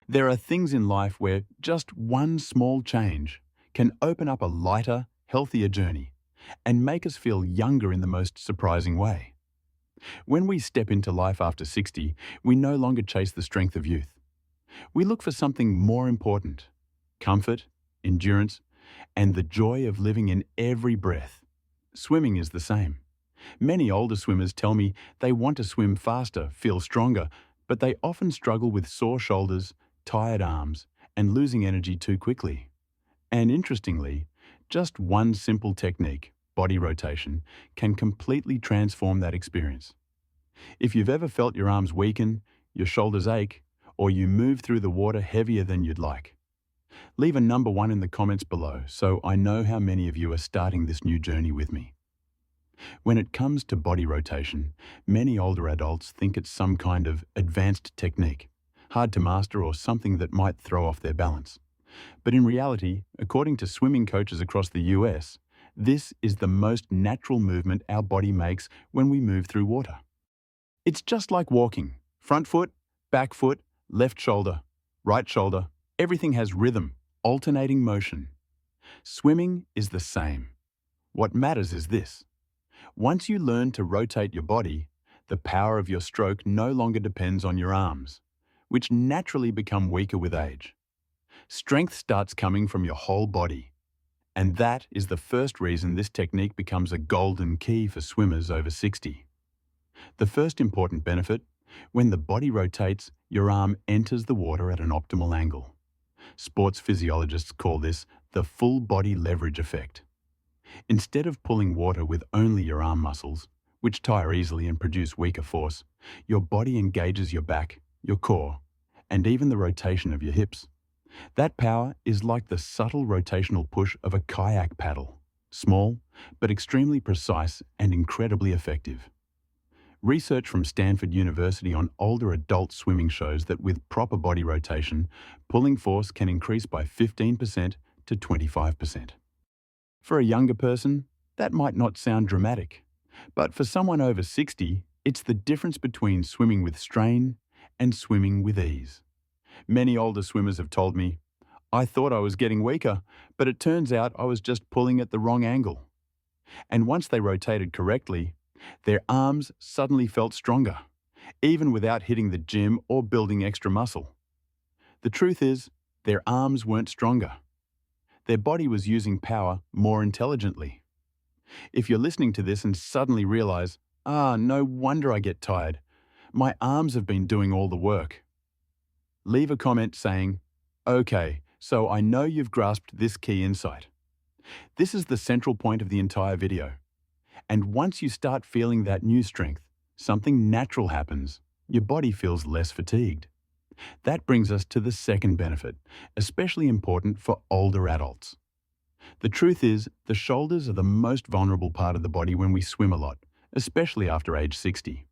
There are things in life where just one small change can open up a lighter, healthier journey and make us feel younger in the most surprising way. When we step into life after 60, we no longer chase the strength of youth. We look for something more important: comfort, endurance, and the joy of living in every breath. Swimming is the same. Many older swimmers tell me they want to swim faster, feel stronger, but they often struggle with sore shoulders, tired arms, and losing energy too quickly. And interestingly, just one simple technique, body rotation, can completely transform that experience. If you've ever felt your arms weaken, your shoulders ache, or you move through the water heavier than you'd like, leave a number 1 in the comments below so I know how many of you are starting this new journey with me. When it comes to body rotation, many older adults think it's some kind of advanced technique, hard to master or something that might throw off their balance. But in reality, according to swimming coaches across the US, this is the most natural movement our body makes when we move through water. It's just like walking. Front foot, back foot, left shoulder, right shoulder. Everything has rhythm, alternating motion. Swimming is the same. What matters is this: once you learn to rotate your body, the power of your stroke no longer depends on your arms, which naturally become weaker with age. Strength starts coming from your whole body. And that is the first reason this technique becomes a golden key for swimmers over 60. The first important benefit: when the body rotates, your arm enters the water at an optimal angle. Sports physiologists call this the full body leverage effect. Instead of pulling water with only your arm muscles, which tire easily and produce weaker force, your body engages your back, your core, and even the rotation of your hips. That power is like the subtle rotational push of a kayak paddle, small, but extremely precise and incredibly effective. Research from Stanford University on older adult swimming shows that with proper body rotation, pulling force can increase by 15% to 25%. For a younger person, that might not sound dramatic, but for someone over 60, it's the difference between swimming with strain and swimming with ease. Many older swimmers have told me, "I thought I was getting weaker, but it turns out I was just pulling at the wrong angle." And once they rotated correctly, their arms suddenly felt stronger, even without hitting the gym or building extra muscle. The truth is, their arms weren't stronger. Their body was using power more intelligently. If you're listening to this and suddenly realize, no wonder I get tired. My arms have been doing all the work. Leave a comment saying, "Okay, so I know you've grasped this key insight." This is the central point of the entire video. And once you start feeling that new strength, something natural happens. Your body feels less fatigued. That brings us to the second benefit, especially important for older adults. The truth is, the shoulders are the most vulnerable part of the body when we swim a lot, especially after age 60.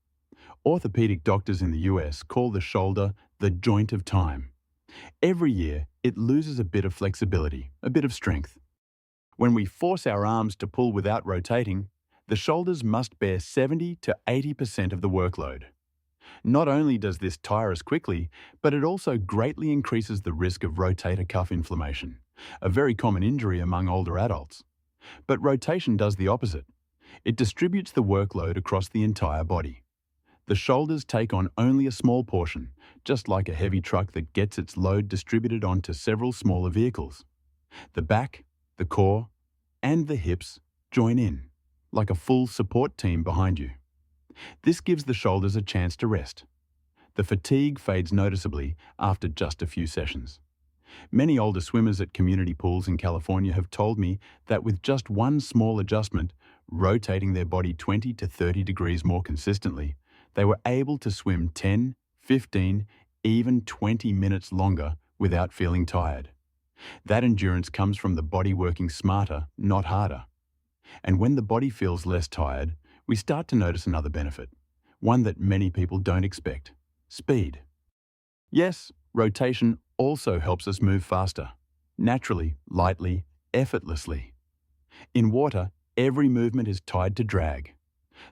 Orthopedic doctors in the US call the shoulder the joint of time. Every year, it loses a bit of flexibility, a bit of strength. When we force our arms to pull without rotating, the shoulders must bear 70 to 80% of the workload. Not only does this tire us quickly, but it also greatly increases the risk of rotator cuff inflammation, a very common injury among older adults. But rotation does the opposite. It distributes the workload across the entire body. The shoulders take on only a small portion, just like a heavy truck that gets its load distributed onto several smaller vehicles. The back, the core, and the hips join in, like a full support team behind you. This gives the shoulders a chance to rest. The fatigue fades noticeably after just a few sessions. Many older swimmers at community pools in California have told me that with just one small adjustment, rotating their body 20 to 30 degrees more consistently, they were able to swim 10, 15, even 20 minutes longer without feeling tired. That endurance comes from the body working smarter, not harder. And when the body feels less tired, we start to notice another benefit, one that many people don't expect: speed. Yes, rotation also helps us move faster, naturally, lightly, effortlessly. In water, every movement is tied to drag.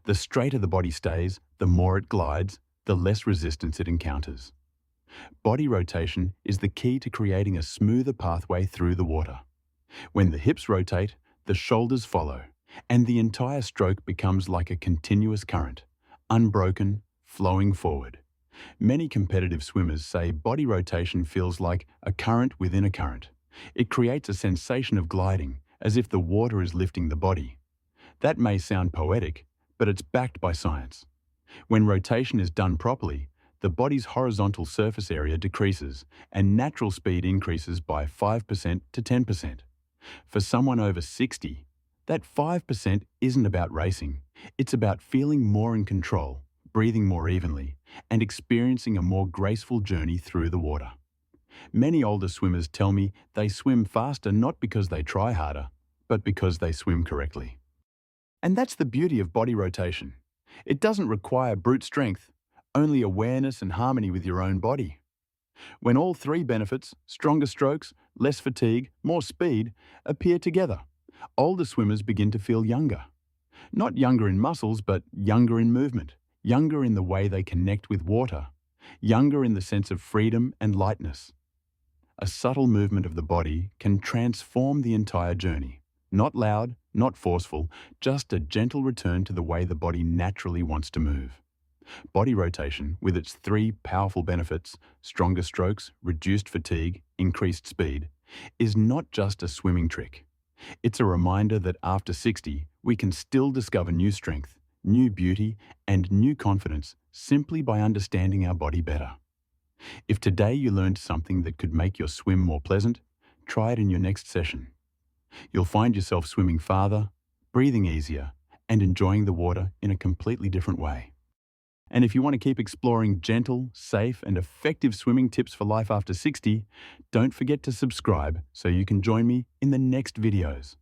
The straighter the body stays, the more it glides, the less resistance it encounters. Body rotation is the key to creating a smoother pathway through the water. When the hips rotate, the shoulders follow, and the entire stroke becomes like a continuous current, unbroken, flowing forward. Many competitive swimmers say body rotation feels like a current within a current. It creates a sensation of gliding, as if the water is lifting the body. That may sound poetic, but it's backed by science. When rotation is done properly, the body's horizontal surface area decreases and natural speed increases by 5% to 10%. For someone over 60, that 5% isn't about racing. It's about feeling more in control, breathing more evenly, and experiencing a more graceful journey through the water. Many older swimmers tell me they swim faster not because they try harder, but because they swim correctly. And that's the beauty of body rotation. It doesn't require brute strength, only awareness and harmony with your own body. When all three benefits, stronger strokes, less fatigue, more speed, appear together, older swimmers begin to feel younger. Not younger in muscles, but younger in movement, younger in the way they connect with water, younger in the sense of freedom and lightness. A subtle movement of the body can transform the entire journey. Not loud, not forceful, just a gentle return to the way the body naturally wants to move. Body rotation, with its three powerful benefits, stronger strokes, reduced fatigue, increased speed, is not just a swimming trick. It's a reminder that after 60, we can still discover new strength, new beauty, and new confidence simply by understanding our body better. If today you learned something that could make your swim more pleasant, try it in your next session. You'll find yourself swimming farther, breathing easier, and enjoying the water in a completely different way. And if you want to keep exploring gentle, safe, and effective swimming tips for life after 60, don't forget to subscribe so you can join me in the next videos.